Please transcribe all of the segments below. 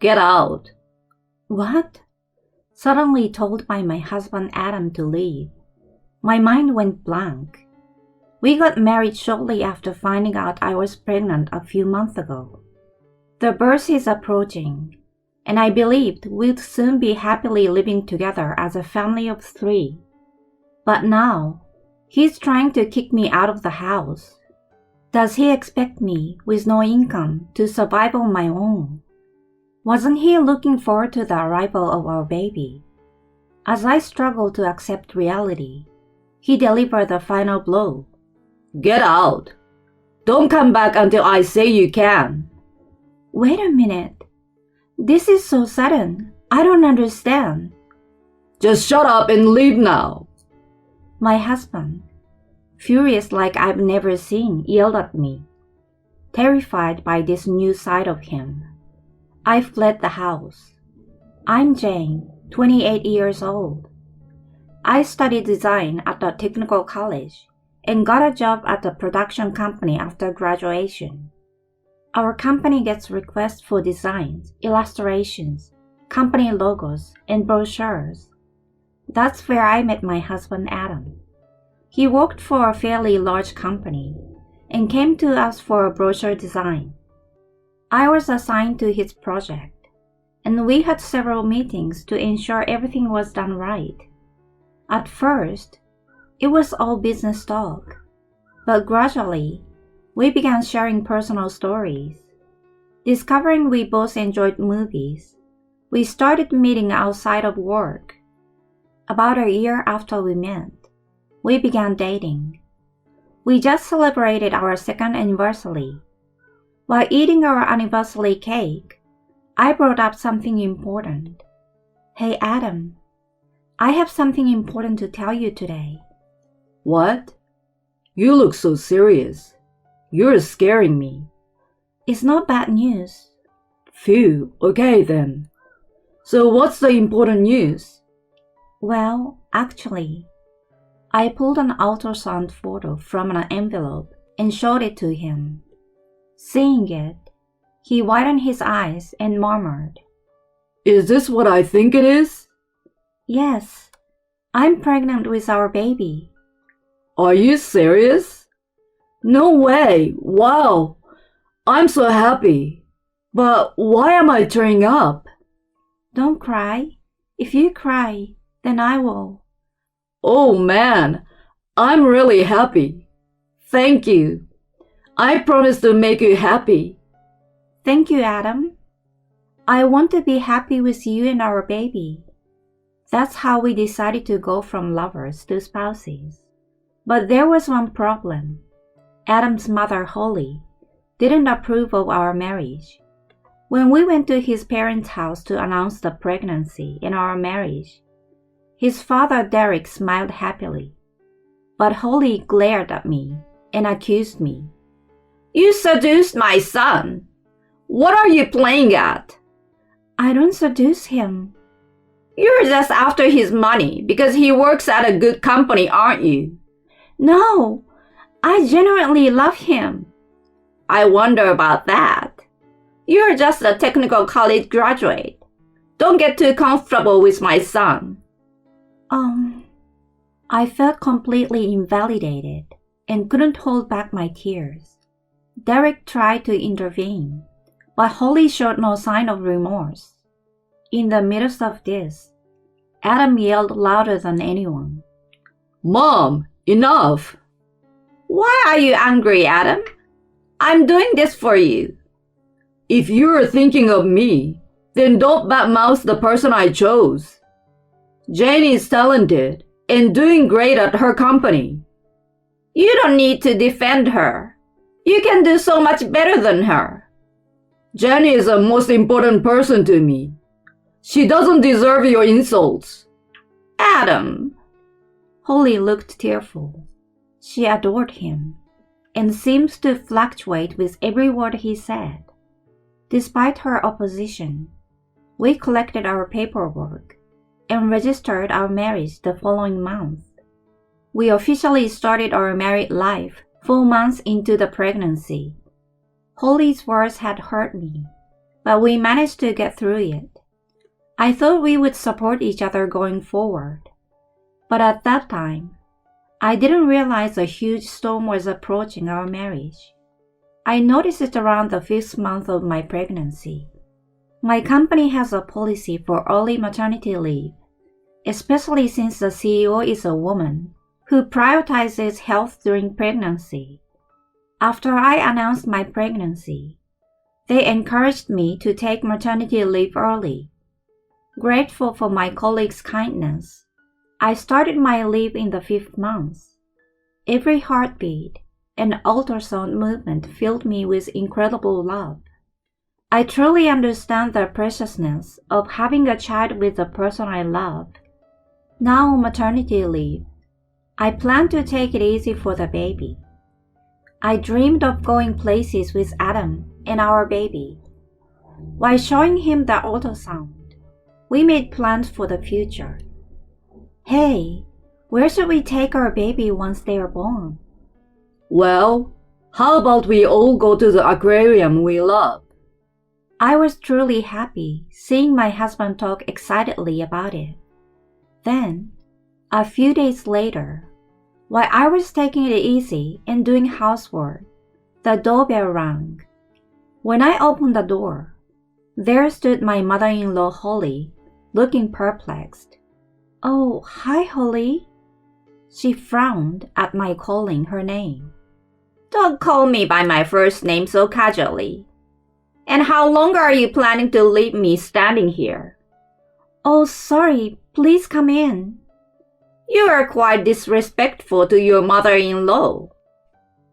Get out. What? Suddenly told by my husband Adam to leave. My mind went blank. We got married shortly after finding out I was pregnant a few months ago. The birth is approaching, and I believed we'd soon be happily living together as a family of 3. But now, he's trying to kick me out of the house. Does he expect me, with no income, to survive on my own? Wasn't he looking forward to the arrival of our baby? As I struggled to accept reality, he delivered the final blow. Get out. Don't come back until I say you can. Wait a minute. This is so sudden. I don't understand. Just shut up and leave now. My husband, furious like I've never seen, yelled at me. Terrified by this new side of him, I fled the house. I'm Jane, 28 years old. I studied design at a technical college and got a job at a production company after graduation. Our company gets requests for designs, illustrations, company logos, and brochures. That's where I met my husband Adam. He worked for a fairly large company and came to us for a brochure design. I was assigned to his project, and we had several meetings to ensure everything was done right. At first, it was all business talk, but gradually, we began sharing personal stories. Discovering we both enjoyed movies, we started meeting outside of work. About a year after we met, we began dating. We just celebrated our 2nd anniversary. While eating our anniversary cake, I brought up something important. Hey Adam, I have something important to tell you today. What? You look so serious. You're scaring me. It's not bad news. Phew, okay then. So what's the important news? Well, actually, I pulled an ultrasound photo from an envelope and showed it to him. Seeing it, he widened his eyes and murmured, Is this what I think it is? Yes, I'm pregnant with our baby. Are you serious? No way, wow. I'm so happy. But why am I tearing up? Don't cry. If you cry, then I will. Oh man, I'm really happy. Thank you. I promise to make you happy. Thank you, Adam. I want to be happy with you and our baby. That's how we decided to go from lovers to spouses. But there was one problem. Adam's mother, Holly, didn't approve of our marriage. When we went to his parents' house to announce the pregnancy and our marriage, his father, Derek, smiled happily. But Holly glared at me and accused me. You seduced my son. What are you playing at? I don't seduce him. You're just after his money because he works at a good company, aren't you? No, I genuinely love him. I wonder about that. You're just a technical college graduate. Don't get too comfortable with my son. I felt completely invalidated and couldn't hold back my tears. Derek tried to intervene, but Holly showed no sign of remorse. In the midst of this, Adam yelled louder than anyone. Mom, enough! Why are you angry, Adam? I'm doing this for you. If you're thinking of me, then don't badmouth the person I chose. Jane is talented and doing great at her company. You don't need to defend her. You can do so much better than her. Jane is the most important person to me. She doesn't deserve your insults. Adam. Holly looked tearful. She adored him and seemed to fluctuate with every word he said. Despite her opposition, we collected our paperwork and registered our marriage the following month. We officially started our married life 4 months into the pregnancy. Holly's words had hurt me, but we managed to get through it. I thought we would support each other going forward, but at that time, I didn't realize a huge storm was approaching our marriage. I noticed it around the 5th month of my pregnancy. My company has a policy for early maternity leave, especially since the CEO is a woman who prioritizes health during pregnancy. After I announced my pregnancy, they encouraged me to take maternity leave early. Grateful for my colleagues' kindness, I started my leave in the 5th month. Every heartbeat and ultrasound movement filled me with incredible love. I truly understand the preciousness of having a child with the person I love. Now on maternity leave, I plan to take it easy for the baby. I dreamed of going places with Adam and our baby. While showing him the ultrasound, we made plans for the future. Hey, where should we take our baby once they are born? Well, how about we all go to the aquarium we love? I was truly happy seeing my husband talk excitedly about it. Then, a few days later, while I was taking it easy and doing housework, the doorbell rang. When I opened the door, there stood my mother-in-law Holly, looking perplexed. "Oh, hi, Holly." She frowned at my calling her name. "Don't call me by my first name so casually. And how long are you planning to leave me standing here?" "Oh, sorry. Please come in." "You are quite disrespectful to your mother-in-law."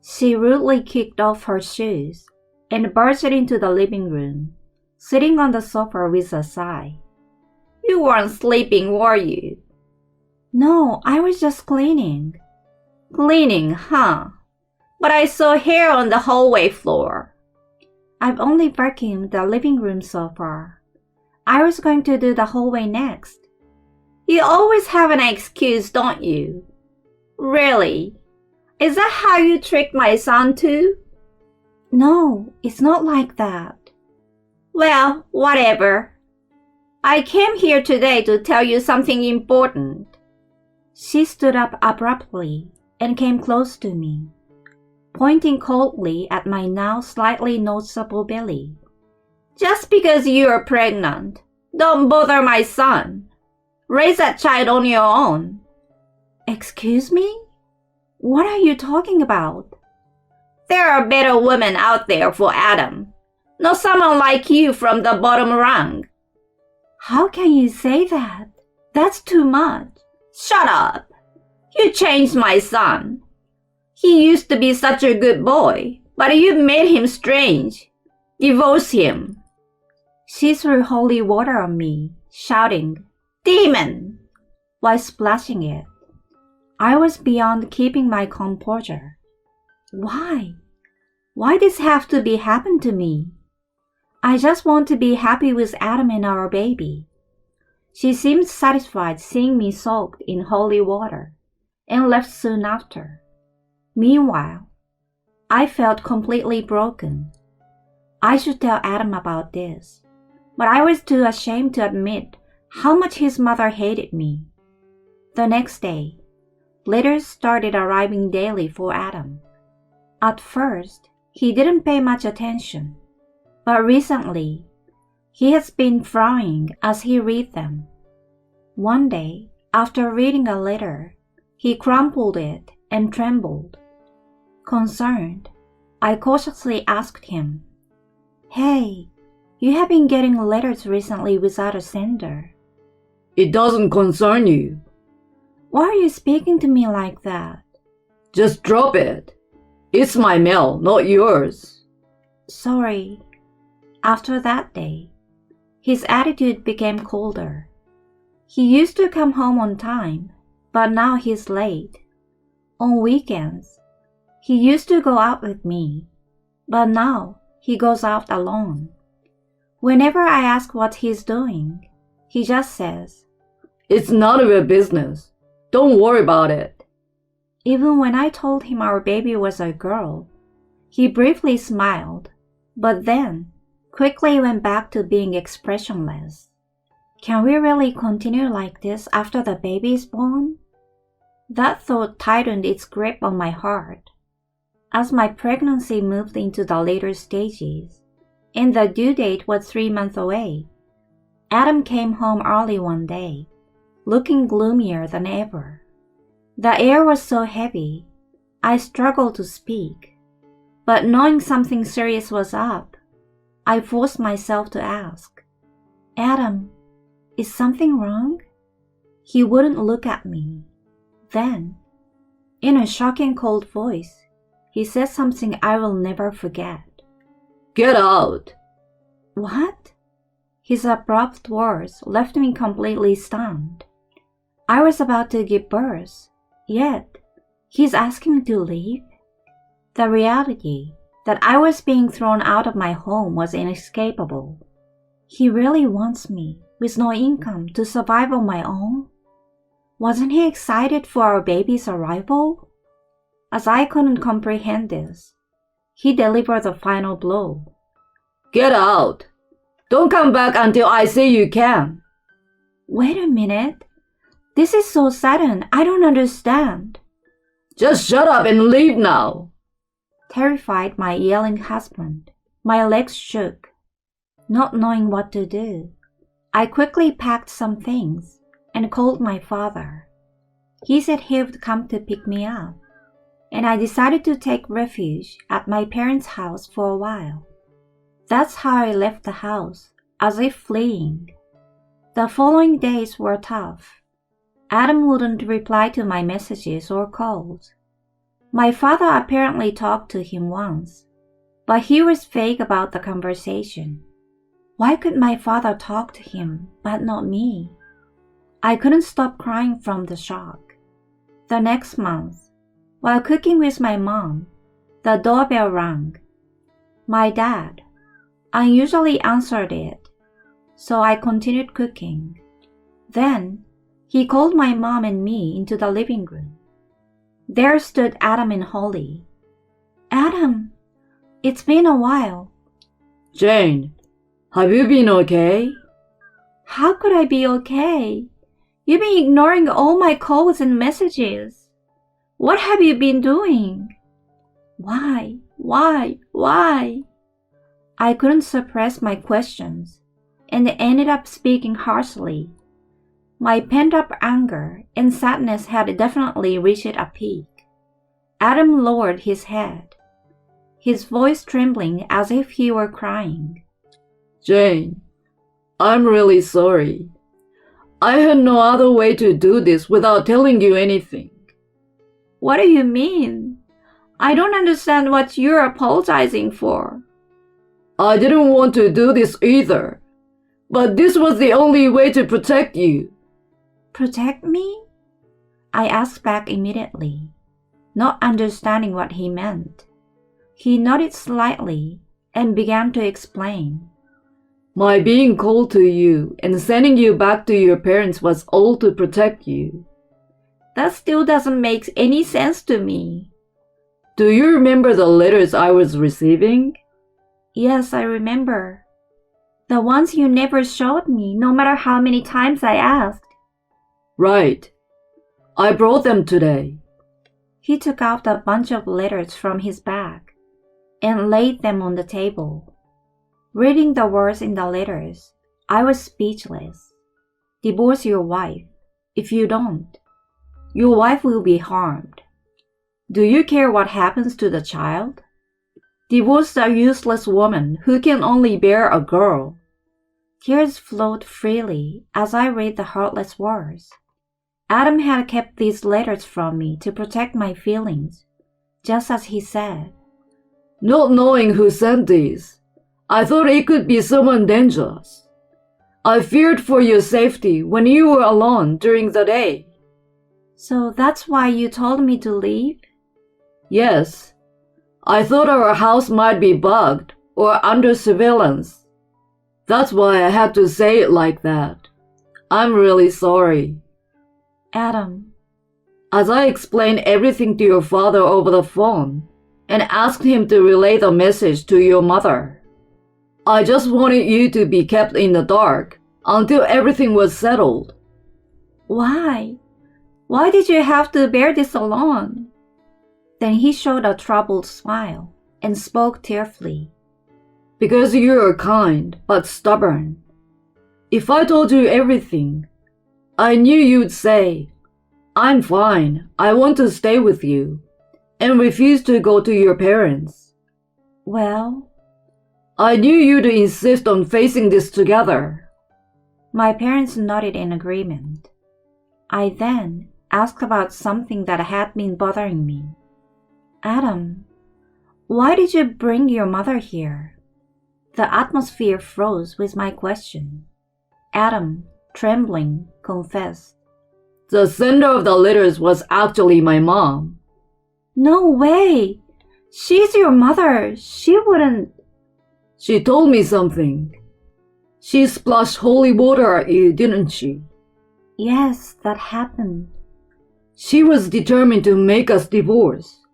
She rudely kicked off her shoes and burst into the living room, sitting on the sofa with a sigh. "You weren't sleeping, were you?" "No, I was just cleaning." "Cleaning, huh? But I saw hair on the hallway floor." "I've only vacuumed the living room so far. I was going to do the hallway next." "You always have an excuse, don't you?" "Really? Is that how you tricked my son too?" "No, it's not like that." "Well, whatever. I came here today to tell you something important." She stood up abruptly and came close to me, pointing coldly at my now slightly noticeable belly. "Just because you're pregnant, don't bother my son. Raise that child on your own." "Excuse me? What are you talking about?" "There are better women out there for Adam. Not someone like you from the bottom rung." "How can you say that? That's too much." "Shut up. You changed my son. He used to be such a good boy, but you made him strange. Divorce him." She threw holy water on me, shouting, "Demon!" while splashing it. I was beyond keeping my composure. Why? Why does have to be happen to me? I just want to be happy with Adam and our baby. She seemed satisfied seeing me soaked in holy water and left soon after. Meanwhile, I felt completely broken. I should tell Adam about this, but I was too ashamed to admit how much his mother hated me. The next day, letters started arriving daily for Adam. At first, he didn't pay much attention, but recently, he has been frowning as he read them. One day, after reading a letter, he crumpled it and trembled. Concerned, I cautiously asked him, "Hey, you have been getting letters recently without a sender." It doesn't concern you. Why are you speaking to me like that? Just drop it. It's my mail, not yours. Sorry. After that day, his attitude became colder. He used to come home on time, but now he's late. On weekends, he used to go out with me, but now he goes out alone. Whenever I ask what he's doing, he just says, "It's none of your business. Don't worry about it." Even when I told him our baby was a girl, he briefly smiled, but then quickly went back to being expressionless. Can we really continue like this after the baby is born? That thought tightened its grip on my heart. As my pregnancy moved into the later stages, and the due date was 3 months away, Adam came home early one day, looking gloomier than ever. The air was so heavy, I struggled to speak. But knowing something serious was up, I forced myself to ask, "Adam, is something wrong?" He wouldn't look at me. Then, in a shocking cold voice, he said something I will never forget. Get out! What? His abrupt words left me completely stunned. I was about to give birth, yet he's asking me to leave? The reality that I was being thrown out of my home was inescapable. He really wants me, with no income, to survive on my own? Wasn't he excited for our baby's arrival? As I couldn't comprehend this, he delivered the final blow. Get out! Don't come back until I say you can. Wait a minute. This is so sudden, I don't understand. Just shut up and leave now. Terrified my yelling husband, my legs shook. Not knowing what to do, I quickly packed some things and called my father. He said he would come to pick me up, and I decided to take refuge at my parents' house for a while. That's how I left the house, as if fleeing. The following days were tough. Adam wouldn't reply to my messages or calls. My father apparently talked to him once, but he was vague about the conversation. Why could my father talk to him, but not me? I couldn't stop crying from the shock. The next month, while cooking with my mom, the doorbell rang. My dad unusually answered it, so I continued cooking. Then, he called my mom and me into the living room. There stood Adam and Holly. Adam, it's been a while. Jane, have you been okay? How could I be okay? You've been ignoring all my calls and messages. What have you been doing? Why? I couldn't suppress my questions and ended up speaking harshly. My pent-up anger and sadness had definitely reached a peak. Adam lowered his head, his voice trembling as if he were crying. Jane, I'm really sorry. I had no other way to do this without telling you anything. What do you mean? I don't understand what you're apologizing for. I didn't want to do this either, but this was the only way to protect you. Protect me? I asked back immediately, not understanding what he meant. He nodded slightly and began to explain. My being cold to you and sending you back to your parents was all to protect you. That still doesn't make any sense to me. Do you remember the letters I was receiving? Yes, I remember. The ones you never showed me, no matter how many times I asked. Right. I brought them today. He took out a bunch of letters from his bag and laid them on the table. Reading the words in the letters, I was speechless. Divorce your wife. If you don't, your wife will be harmed. Do you care what happens to the child? Divorce a useless woman who can only bear a girl. Tears flowed freely as I read the heartless words. Adam had kept these letters from me to protect my feelings, just as he said. Not knowing who sent these, I thought it could be someone dangerous. I feared for your safety when you were alone during the day. So that's why you told me to leave? Yes. I thought our house might be bugged or under surveillance. That's why I had to say it like that. I'm really sorry. Adam. As I explained everything to your father over the phone and asked him to relay the message to your mother, I just wanted you to be kept in the dark until everything was settled. Why? Why did you have to bear this alone? Then he showed a troubled smile and spoke tearfully. Because you're kind but stubborn. If I told you everything, I knew you'd say, I'm fine, I want to stay with you, and refuse to go to your parents. Well, I knew you'd insist on facing this together. my parents nodded in agreement. I then asked about something that had been bothering me. Adam, why did you bring your mother here? The atmosphere froze with my question. Adam, trembling, confessed. The sender of the letters was actually my mom. No way! She's your mother. She wouldn't. She told me something. She splashed holy water at you, didn't she? Yes, that happened. She was determined to make us divorce.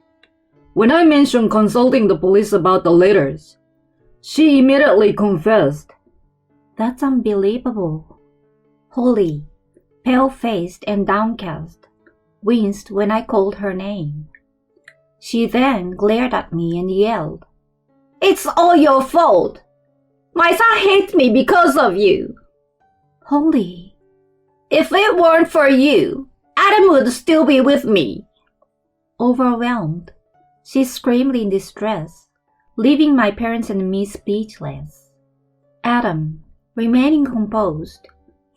When I mentioned consulting the police about the letters, she immediately confessed. That's unbelievable. Holly, pale-faced and downcast, winced when I called her name. She then glared at me and yelled, It's all your fault! My son hates me because of you! Holly, if it weren't for you, Adam would still be with me. Overwhelmed, she screamed in distress, leaving my parents and me speechless. Adam, remaining composed,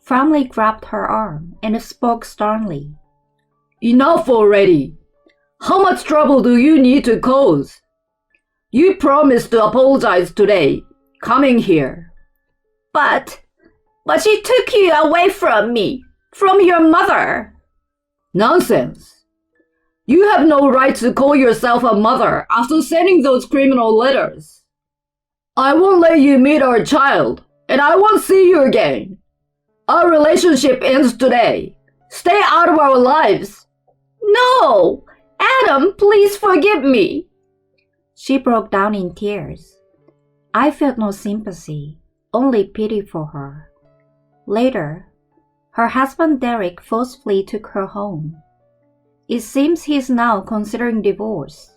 firmly grabbed her arm and spoke sternly. Enough already! How much trouble do you need to cause? You promised to apologize today, coming here. But she took you away from me, from your mother. Nonsense! You have no right to call yourself a mother after sending those criminal letters. I won't let you meet our child, and I won't see you again. Our relationship ends today. Stay out of our lives. No! Adam, please forgive me. She broke down in tears. I felt no sympathy, only pity for her. Later, her husband Derek forcefully took her home. It seems he is now considering divorce.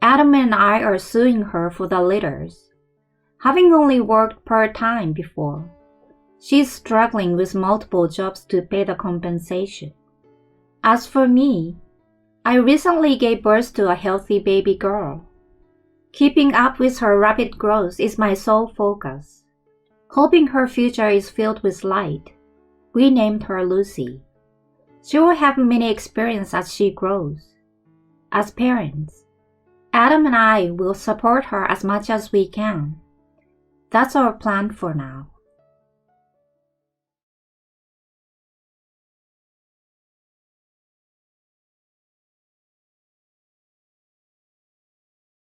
Adam and I are suing her for the letters. Having only worked part-time before, she's struggling with multiple jobs to pay the compensation. As for me, I recently gave birth to a healthy baby girl. Keeping up with her rapid growth is my sole focus. Hoping her future is filled with light, we named her Lucy. She will have many experiences as she grows. As parents, Adam and I will support her as much as we can. That's our plan for now.